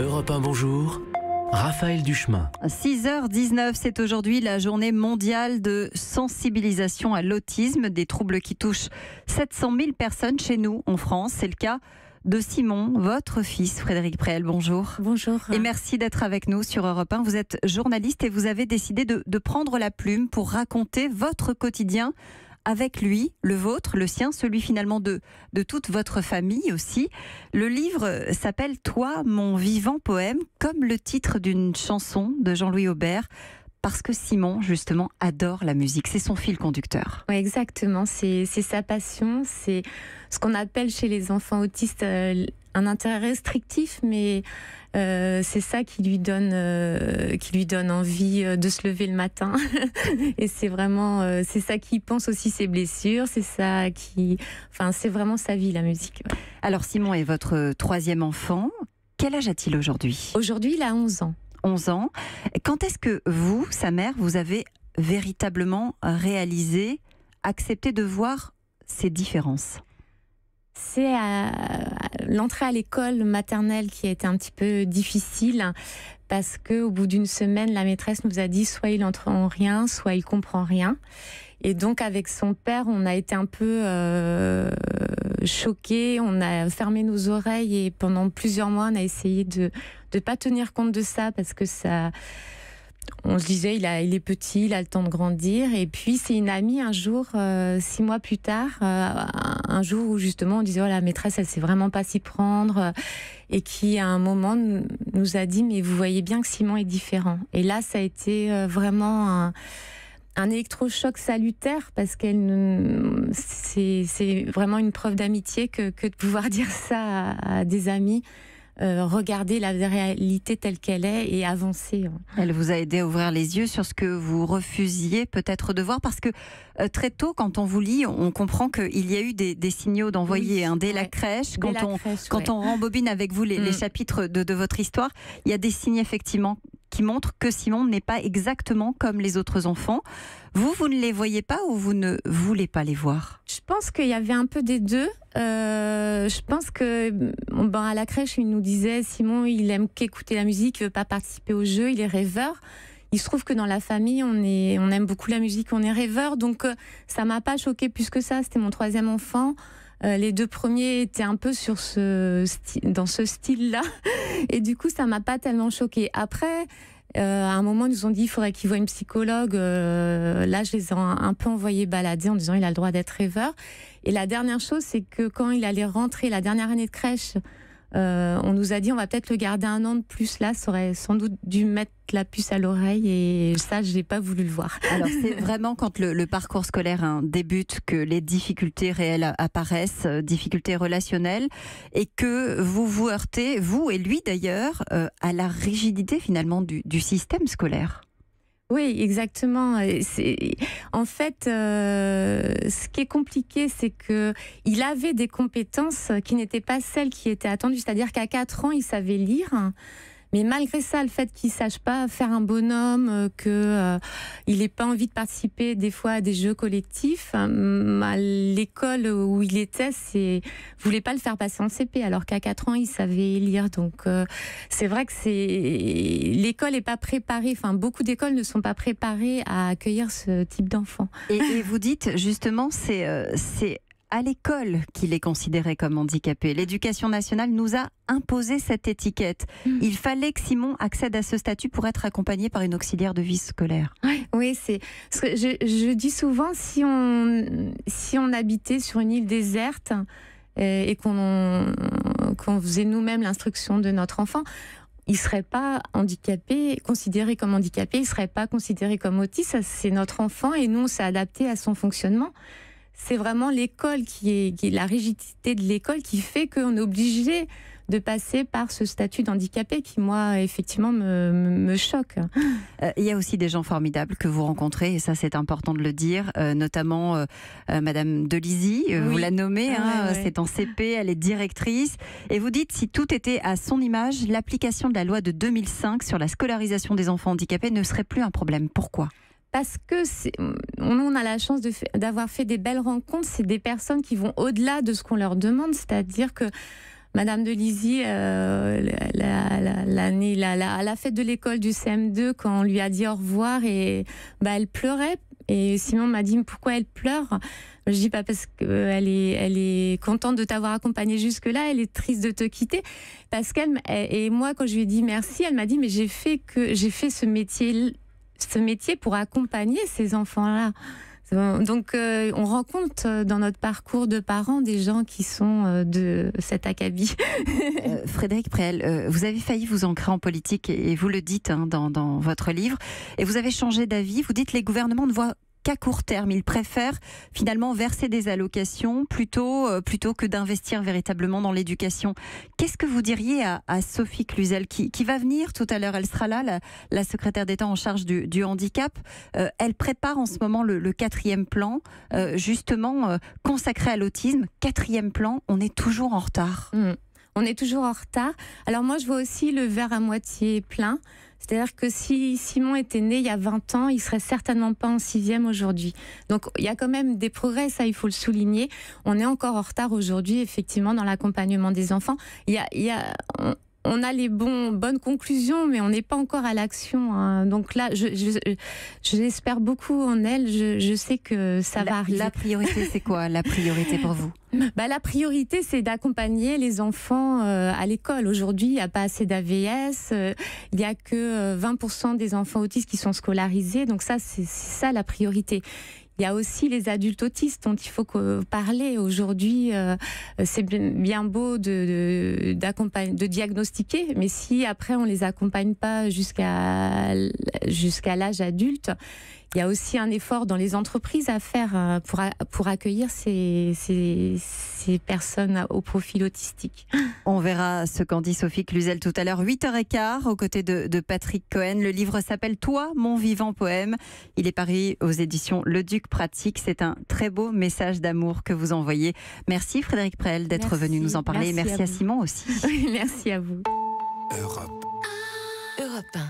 Europe 1, bonjour. Raphaël Duchemin. 6h19, c'est aujourd'hui la journée mondiale de sensibilisation à l'autisme, des troubles qui touchent 700 000 personnes chez nous en France. C'est le cas de Simon, votre fils, Frédéric Préel. Bonjour. Bonjour. Et merci d'être avec nous sur Europe 1. Vous êtes journaliste et vous avez décidé de prendre la plume pour raconter votre quotidien avec lui, le vôtre, le sien, celui finalement de toute votre famille aussi. Le livre s'appelle « Toi, mon vivant poème », comme le titre d'une chanson de Jean-Louis Aubert, parce que Simon, justement, adore la musique. C'est son fil conducteur. Oui, exactement. C'est sa passion. C'est ce qu'on appelle chez les enfants autistes un intérêt restrictif, mais c'est ça qui lui donne envie de se lever le matin. Et c'est vraiment, c'est ça qui pense aussi ses blessures. C'est ça c'est vraiment sa vie, la musique. Alors Simon est votre troisième enfant. Quel âge a-t-il aujourd'hui ? Aujourd'hui, il a 11 ans. 11 ans. Quand est-ce que vous, sa mère, vous avez véritablement réalisé, accepté de voir ces différences ? C'est l'entrée à l'école maternelle qui a été un petit peu difficile parce qu'au bout d'une semaine, la maîtresse nous a dit soit il entre en rien, soit il comprend rien. Et donc avec son père, on a été un peu choqués, on a fermé nos oreilles et pendant plusieurs mois, on a essayé de ne pas tenir compte de ça parce que ça... On se disait, il est petit, il a le temps de grandir. Et puis, c'est une amie, un jour, 6 mois plus tard, un jour où justement, on disait, oh, la maîtresse, elle sait vraiment pas s'y prendre. Et qui, à un moment, nous a dit, mais vous voyez bien que Simon est différent. Et là, ça a été vraiment un électrochoc salutaire parce c'est vraiment une preuve d'amitié que de pouvoir dire ça à des amis. Regarder la réalité telle qu'elle est et avancer. Elle vous a aidé à ouvrir les yeux sur ce que vous refusiez peut-être de voir, parce que très tôt, quand on vous lit, on comprend qu'il y a eu des signaux d'envoyer dès la crèche. Quand on rembobine avec vous les chapitres de votre histoire, il y a des signes effectivement qui montrent que Simon n'est pas exactement comme les autres enfants. Vous ne les voyez pas ou vous ne voulez pas les voir ? Je pense qu'il y avait un peu des deux. Je pense que à la crèche, il nous disait Simon, il aime qu'écouter la musique, il veut pas participer au jeu, il est rêveur. Il se trouve que dans la famille, on aime beaucoup la musique, on est rêveur. Donc ça m'a pas choqué plus que ça. C'était mon troisième enfant. Les deux premiers étaient un peu dans ce style-là. Et du coup, ça m'a pas tellement choquée. Après, à un moment, ils nous ont dit qu'il faudrait qu'ils voient une psychologue. Là, je les ai un peu envoyés balader en disant il a le droit d'être rêveur. Et la dernière chose, c'est que quand il allait rentrer la dernière année de crèche, on nous a dit on va peut-être le garder 1 an de plus. Là, ça aurait sans doute dû mettre la puce à l'oreille et ça, je n'ai pas voulu le voir. Alors, c'est vraiment quand le parcours scolaire débute que les difficultés réelles apparaissent, difficultés relationnelles, et que vous vous heurtez, vous et lui d'ailleurs, à la rigidité finalement du système scolaire. Oui, exactement. En fait, ce qui est compliqué, c'est que il avait des compétences qui n'étaient pas celles qui étaient attendues. C'est-à-dire qu'à 4 ans, il savait lire. Mais malgré ça, le fait qu'il ne sache pas faire un bonhomme, qu'il n'ait pas envie de participer des fois à des jeux collectifs, à l'école où il était, voulait pas le faire passer en CP, alors qu'à 4 ans, il savait lire. Donc, c'est vrai que l'école n'est pas préparée, beaucoup d'écoles ne sont pas préparées à accueillir ce type d'enfants. Et vous dites, justement, c'est à l'école qu'il est considéré comme handicapé. L'Éducation nationale nous a imposé cette étiquette. Il fallait que Simon accède à ce statut pour être accompagné par une auxiliaire de vie scolaire. Oui, c'est ce que je dis souvent, si on habitait sur une île déserte et qu'on faisait nous-mêmes l'instruction de notre enfant, il ne serait pas considéré comme handicapé, il ne serait pas considéré comme autiste. C'est notre enfant et nous, on s'est adapté à son fonctionnement. C'est vraiment l'école qui est la rigidité de l'école qui fait qu'on est obligé de passer par ce statut d'handicapé qui, moi, effectivement, me choque. Il y a aussi des gens formidables que vous rencontrez, et ça, c'est important de le dire, notamment Madame Delizy, vous la nommez, c'est en CP, elle est directrice, et vous dites, si tout était à son image, l'application de la loi de 2005 sur la scolarisation des enfants handicapés ne serait plus un problème. Pourquoi ? Parce que on a la chance d'avoir fait des belles rencontres. C'est des personnes qui vont au-delà de ce qu'on leur demande. C'est-à-dire que Madame Delizy, la année, à la fête de l'école du CM2, quand on lui a dit au revoir, et elle pleurait. Et Simon m'a dit pourquoi elle pleure. Je dis pas parce qu'elle est contente de t'avoir accompagnée jusque-là, elle est triste de te quitter. Parce et moi, quand je lui ai dit merci, elle m'a dit mais j'ai fait ce métier pour accompagner ces enfants-là. Donc, on rencontre dans notre parcours de parents des gens qui sont de cet acabit. Frédéric Préel, vous avez failli vous ancrer en politique et vous le dites dans votre livre. Et vous avez changé d'avis. Vous dites les gouvernements ne voient qu'à court terme. Ils préfèrent finalement verser des allocations plutôt que d'investir véritablement dans l'éducation. Qu'est-ce que vous diriez à Sophie Cluzel qui va venir tout à l'heure? Elle sera là, la secrétaire d'État en charge du handicap. Elle prépare en ce moment le 4e plan, justement consacré à l'autisme. 4e plan, on est toujours en retard. On est toujours en retard. Alors moi, je vois aussi le verre à moitié plein. C'est-à-dire que si Simon était né il y a 20 ans, il serait certainement pas en 6e aujourd'hui. Donc il y a quand même des progrès, ça il faut le souligner. On est encore en retard aujourd'hui, effectivement, dans l'accompagnement des enfants. On a les bonnes conclusions, mais on n'est pas encore à l'action. Hein. Donc là, j'espère beaucoup en elle. Je sais que ça va arriver. La priorité, c'est quoi la priorité pour vous? La priorité, c'est d'accompagner les enfants à l'école. Aujourd'hui, il n'y a pas assez d'AVS. Il n'y a que 20% des enfants autistes qui sont scolarisés. Donc ça, c'est ça la priorité. Il y a aussi les adultes autistes dont il faut parler. Aujourd'hui, c'est bien beau de diagnostiquer, mais si après on ne les accompagne pas jusqu'à l'âge adulte, il y a aussi un effort dans les entreprises à faire pour accueillir ces personnes au profil autistique. On verra ce qu'en dit Sophie Cluzel tout à l'heure, 8h15, aux côtés de Patrick Cohen. Le livre s'appelle « Toi, mon vivant poème ». Il est paru aux éditions Le Duc Pratique. C'est un très beau message d'amour que vous envoyez. Merci Frédéric Préel d'être venu nous en parler. Merci à Simon aussi. Merci à vous. Europe 1.